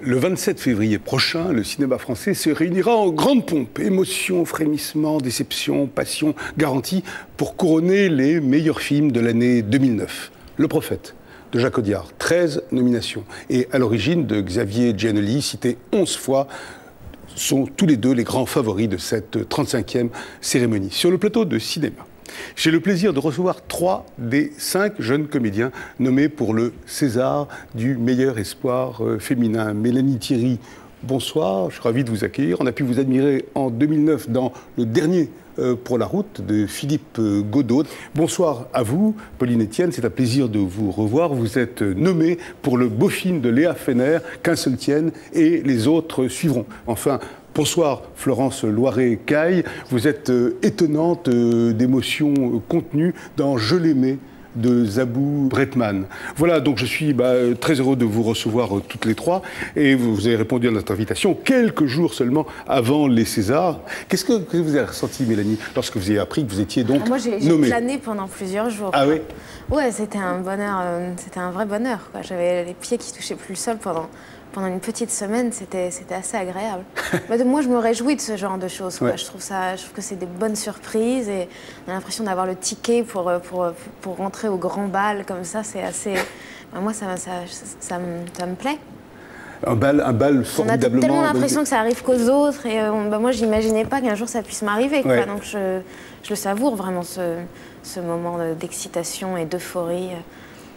Le 27 février prochain, le cinéma français se réunira en grande pompe. Émotion, frémissement, déception, passion, garantie pour couronner les meilleurs films de l'année 2009. Le Prophète de Jacques Audiard, 13 nominations. Et à l'origine de Xavier Giannoli, cité 11 fois, sont tous les deux les grands favoris de cette 35e cérémonie. Sur le plateau de cinéma, j'ai le plaisir de recevoir 3 des 5 jeunes comédiens nommés pour le César du meilleur espoir féminin. Mélanie Thierry, bonsoir, je suis ravi de vous accueillir. On a pu vous admirer en 2009 dans le dernier Pour la route de Philippe Godot. Bonsoir à vous, Pauline Etienne, c'est un plaisir de vous revoir. Vous êtes nommée pour le beau film de Léa Fener, Qu'un seul tienne, et les autres suivront. Enfin, bonsoir Florence Loiret-Caille, vous êtes étonnante d'émotions contenues dans Je l'aimais de Zabou Bretman. Voilà, donc je suis très heureux de vous recevoir toutes les trois et vous avez répondu à notre invitation quelques jours seulement avant les Césars. Qu'est-ce que vous avez ressenti, Mélanie, lorsque vous avez appris que vous étiez donc Moi, j'ai plané pendant plusieurs jours. Ah oui? Ouais, c'était un bonheur, c'était un vrai bonheur, quoi. J'avais les pieds qui touchaient plus le sol pendant une petite semaine, c'était assez agréable. Moi, je me réjouis de ce genre de choses, quoi. Ouais. Je trouve que c'est des bonnes surprises et on a l'impression d'avoir le ticket pour rentrer au grand bal comme ça. C'est assez. Moi, ça me plaît. Un bal formidablement... On a tellement l'impression que ça arrive qu'aux autres et moi, j'imaginais pas qu'un jour ça puisse m'arriver, quoi. Ouais. Donc je le savoure vraiment, ce moment d'excitation et d'euphorie.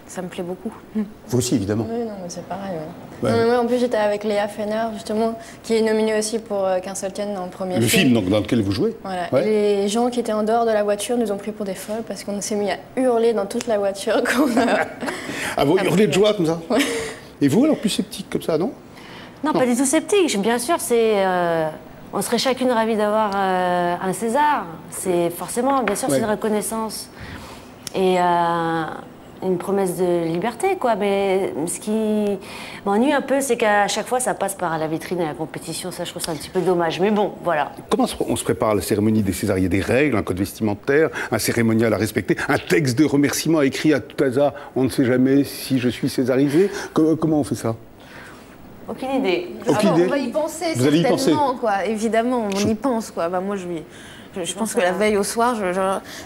Ça me plaît beaucoup. Vous aussi, évidemment. Oui, non, mais c'est pareil. Ouais. Non, moi, en plus, j'étais avec Léa Fener, justement, qui est nominée aussi pour Qu'un seul tienne dans le premier film. Le film donc, dans lequel vous jouez. Voilà. Ouais. Et les gens qui étaient en dehors de la voiture nous ont pris pour des folles parce qu'on s'est mis à hurler dans toute la voiture quand on a... Ah, vous hurlez de joie comme ça? Ouais. Et vous, alors, plus sceptique comme ça, non? Non, pas du tout sceptique. Bien sûr, on serait chacune ravie d'avoir un César. C'est forcément, bien sûr, Ouais. c'est une reconnaissance et une promesse de liberté, quoi. Mais ce qui m'ennuie un peu, c'est qu'à chaque fois, ça passe par la vitrine et la compétition. Ça, je trouve ça un petit peu dommage. Mais bon, voilà. Comment on se prépare à la cérémonie des Césars? Il y a des règles, un code vestimentaire, un cérémonial à respecter, un texte de remerciement écrit à tout hasard. On ne sait jamais si je suis césarisé. Comment on fait ça? Aucune idée. Aucune idée. On va y penser, Vous allez y penser? certainement, quoi. Évidemment, on y pense, quoi. Moi, je pense que la veille au soir,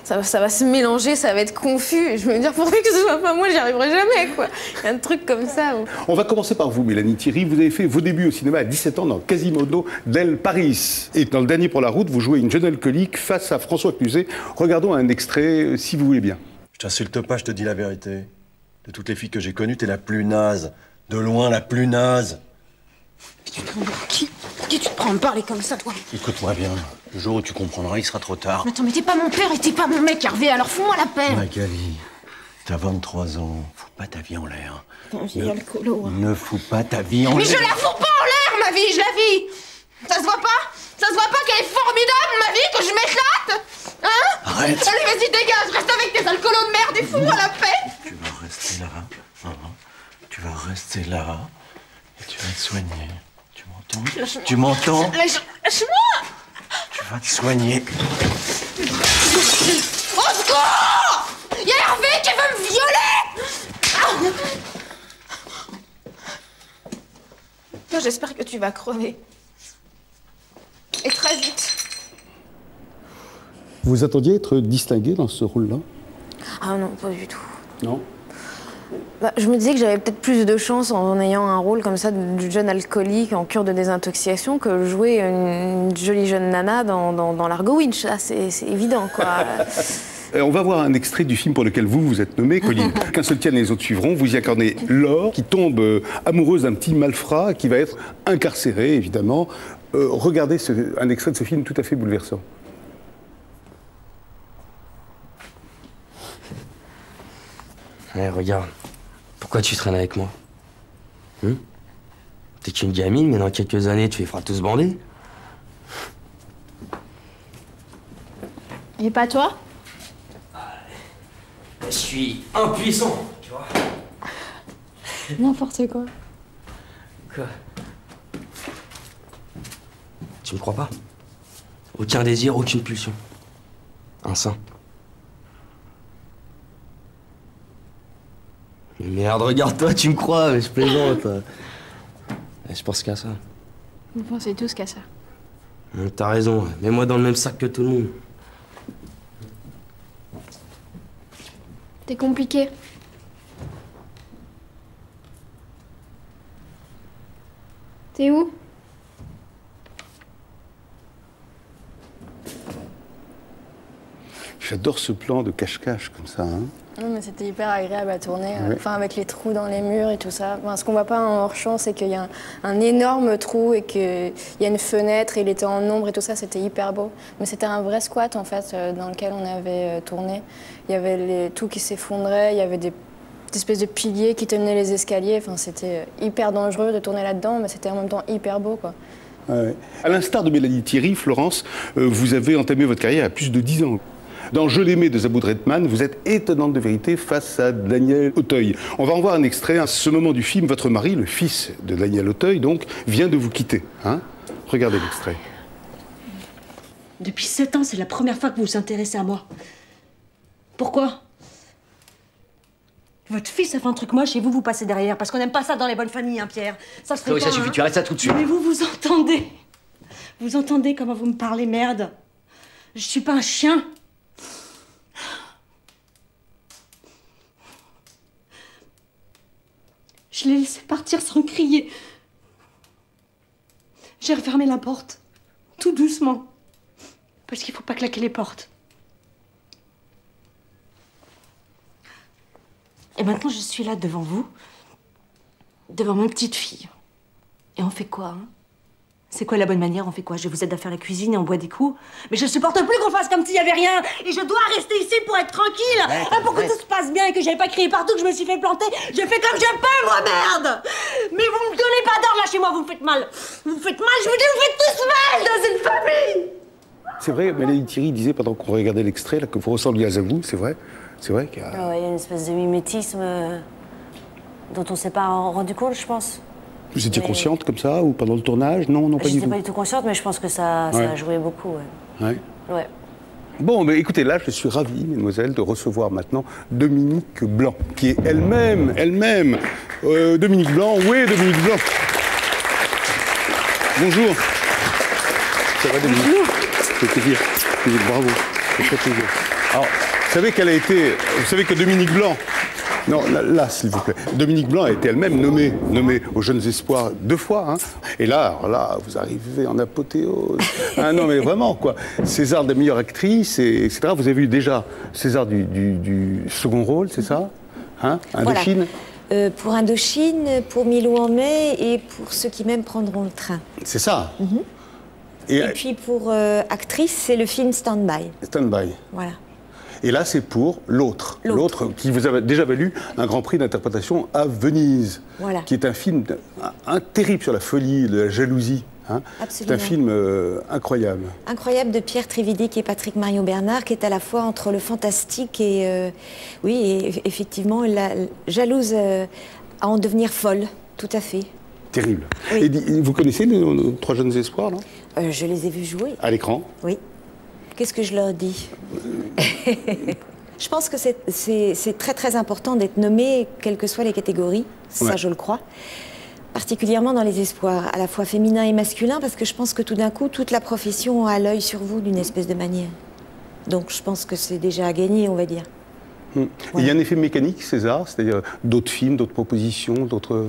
ça va se mélanger, ça va être confus. Et je vais me dire, pourvu que ce soit pas moi, j'y arriverai jamais, quoi. Il y a un truc comme ça. On va commencer par vous, Mélanie Thierry. Vous avez fait vos débuts au cinéma à 17 ans dans Quasimodo del Paris. Et dans le dernier Pour la route, vous jouez une jeune alcoolique face à François Cluzet. Regardons un extrait, si vous voulez bien. Je t'insulte pas, je te dis la vérité. De toutes les filles que j'ai connues, t'es la plus naze. De loin, la plus naze. Qui tu te prends à me parler comme ça, toi? Écoute-moi bien. Le jour où tu comprendras, il sera trop tard. Mais attends, mais t'es pas mon père et t'es pas mon mec, Hervé, alors fous-moi la paix. Magali, t'as 23 ans. Fous pas ta vie en l'air. T'es un vieil alcoolo. Hein. Ne fous pas ta vie en Mais l'air. je la fous pas en l'air, ma vie, je la vis. Ça se voit pas? Ça se voit pas qu'elle est formidable, ma vie, que je m'éclate? Hein? Arrête. Allez, vas-y, dégage, reste avec tes alcoolos de merde et fous-moi la paix. Tu vas rester là. Hein. Tu vas rester là. Et tu vas te soigner. Tu m'entends? Tu m'entends? Lâche-moi. Tu vas te soigner. Au secours! Y'a Hervé qui veut me violer! Toi, j'espère que tu vas crever. Et très vite. Vous attendiez être distingué dans ce rôle-là? Ah non, pas du tout. Non? Je me disais que j'avais peut-être plus de chance en ayant un rôle comme ça de jeune alcoolique en cure de désintoxication que jouer une jolie jeune nana dans l'Argo Winch. Là, c'est évident, quoi. On va voir un extrait du film pour lequel vous êtes nommé, Colline. Qu'un seul tienne et les autres suivront. Vous y incarnez Laure, qui tombe amoureuse d'un petit malfrat qui va être incarcéré, évidemment. Regardez un extrait de ce film tout à fait bouleversant. Eh, regarde, pourquoi tu traînes avec moi? T'es qu'une gamine, mais dans quelques années, tu les feras tous bander. Et pas toi? Je suis impuissant, tu vois. N'importe quoi. Quoi? Tu me crois pas? Aucun désir, aucune pulsion. Un sein. Merde, regarde-toi, tu me crois, mais je plaisante. Je pense qu'à ça. Vous pensez tous qu'à ça. T'as raison, mets-moi dans le même sac que tout le monde. T'es compliqué. T'es où? J'adore ce plan de cache-cache comme ça. Hein. Non, mais c'était hyper agréable à tourner, Ouais. enfin avec les trous dans les murs et tout ça. Enfin, ce qu'on voit pas en hors-champ, c'est qu'il y a un énorme trou et qu'il y a une fenêtre et il était en ombre et tout ça, c'était hyper beau. Mais c'était un vrai squat en fait dans lequel on avait tourné. Il y avait tout qui s'effondrait, il y avait des espèces de piliers qui tenaient les escaliers. Enfin, c'était hyper dangereux de tourner là-dedans, mais c'était en même temps hyper beau, quoi. Ouais. À l'instar de Mélanie Thierry, Florence, vous avez entamé votre carrière à plus de 10 ans. Dans Je l'aimais de Zabou Redman, vous êtes étonnante de vérité face à Daniel Auteuil. On va en voir un extrait. À ce moment du film, votre mari, le fils de Daniel Auteuil, donc, vient de vous quitter. Hein? Regardez l'extrait. Depuis 7 ans, c'est la première fois que vous vous intéressez à moi. Pourquoi? Votre fils a fait un truc moche et vous passez derrière. Parce qu'on n'aime pas ça dans les bonnes familles, hein, Pierre. Ça se fait Chloé, pas, ça suffit, hein. tu arrêtes ça tout de suite. Mais vous entendez? Vous entendez comment vous me parlez, merde? Je suis pas un chien. Je l'ai laissé partir sans crier. J'ai refermé la porte, tout doucement. Parce qu'il faut pas claquer les portes. Et maintenant, je suis là devant vous, devant ma petite fille. Et on fait quoi, hein? C'est quoi la bonne manière? On fait quoi? Je vous aide à faire la cuisine et on boit des coups? Mais je supporte plus qu'on fasse comme s'il y avait rien. Et je dois rester ici pour être tranquille. Pour que tout se passe bien et que j'aille pas crier partout, que je me suis fait planter. Je fais comme je peux, moi, merde. Mais vous me donnez pas d'ordre là chez moi, vous me faites mal. Vous me faites mal, je vous dis, vous faites tous mal dans une famille. C'est vrai, Mélanie Thierry disait pendant qu'on regardait l'extrait là, que vous ressembliez à Zabou, c'est vrai? C'est vrai qu'il y a... Ah ouais, il y a une espèce de mimétisme dont on s'est pas rendu compte, je pense. Vous étiez consciente comme ça, ou pendant le tournage? Non, non, pas du J'étais tout. pas du tout consciente, mais je pense que ça a joué beaucoup, ouais. Ouais. Ouais. Bon, mais écoutez, là, je suis ravi, mesdemoiselles, de recevoir maintenant Dominique Blanc, qui est elle-même, Dominique Blanc. Oui, Dominique Blanc. Bonjour. Ça va, Dominique? Bonjour. Ça fait plaisir. Bravo. Ça fait plaisir. Alors, vous savez qu'elle a été... Vous savez que Dominique Blanc... Non, là, s'il vous plaît. Dominique Blanc a été elle-même nommée aux Jeunes Espoirs 2 fois. Hein. Et là, vous arrivez en apothéose. Ah non, mais vraiment, quoi. César de la meilleure actrice, etc. Vous avez eu déjà César du second rôle, c'est ça? Hein? Indochine? Voilà. Pour Indochine, pour Milou en mai et pour Ceux qui m'aiment prendront le train. C'est ça. Et puis pour actrice, c'est le film Stand By. Stand By. Voilà. Et là, c'est pour L'autre. L'autre, qui vous a déjà valu un grand prix d'interprétation à Venise. Voilà. Qui est un film terrible sur la folie, la jalousie. Hein. C'est un film incroyable. Incroyable de Pierre Trividic et Patrick Marion-Bernard, qui est à la fois entre le fantastique et, effectivement, la jalouse à en devenir folle, tout à fait. Terrible. Oui. Et vous connaissez nos 3 Jeunes Espoirs, là? Je les ai vus jouer. À l'écran? Oui. Qu'est-ce que je leur dis? Je pense que c'est très très important d'être nommé, quelles que soient les catégories, ça je le crois. Particulièrement dans les espoirs, à la fois féminins et masculins, parce que je pense que tout d'un coup, toute la profession a l'œil sur vous d'une espèce de manière. Donc je pense que c'est déjà à gagner, on va dire. Voilà. Il y a un effet mécanique, César, c'est-à-dire d'autres films, d'autres propositions, d'autres...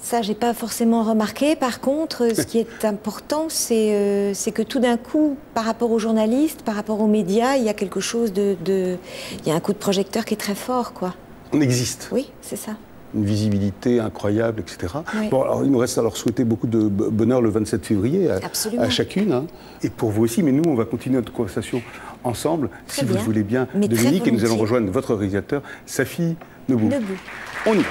Ça, j'ai pas forcément remarqué. Par contre, ce qui est important, c'est que tout d'un coup, par rapport aux journalistes, par rapport aux médias, il y a quelque chose il y a un coup de projecteur qui est très fort, quoi. On existe. Oui, c'est ça. Une visibilité incroyable, etc. Oui. Bon, alors, il nous reste à leur souhaiter beaucoup de bonheur le 27 février à chacune. Hein. Et pour vous aussi, mais nous, on va continuer notre conversation ensemble, très si bien. vous le voulez bien, Mais Dominique, et nous allons rejoindre votre réalisateur, Safi Nebou. On y va.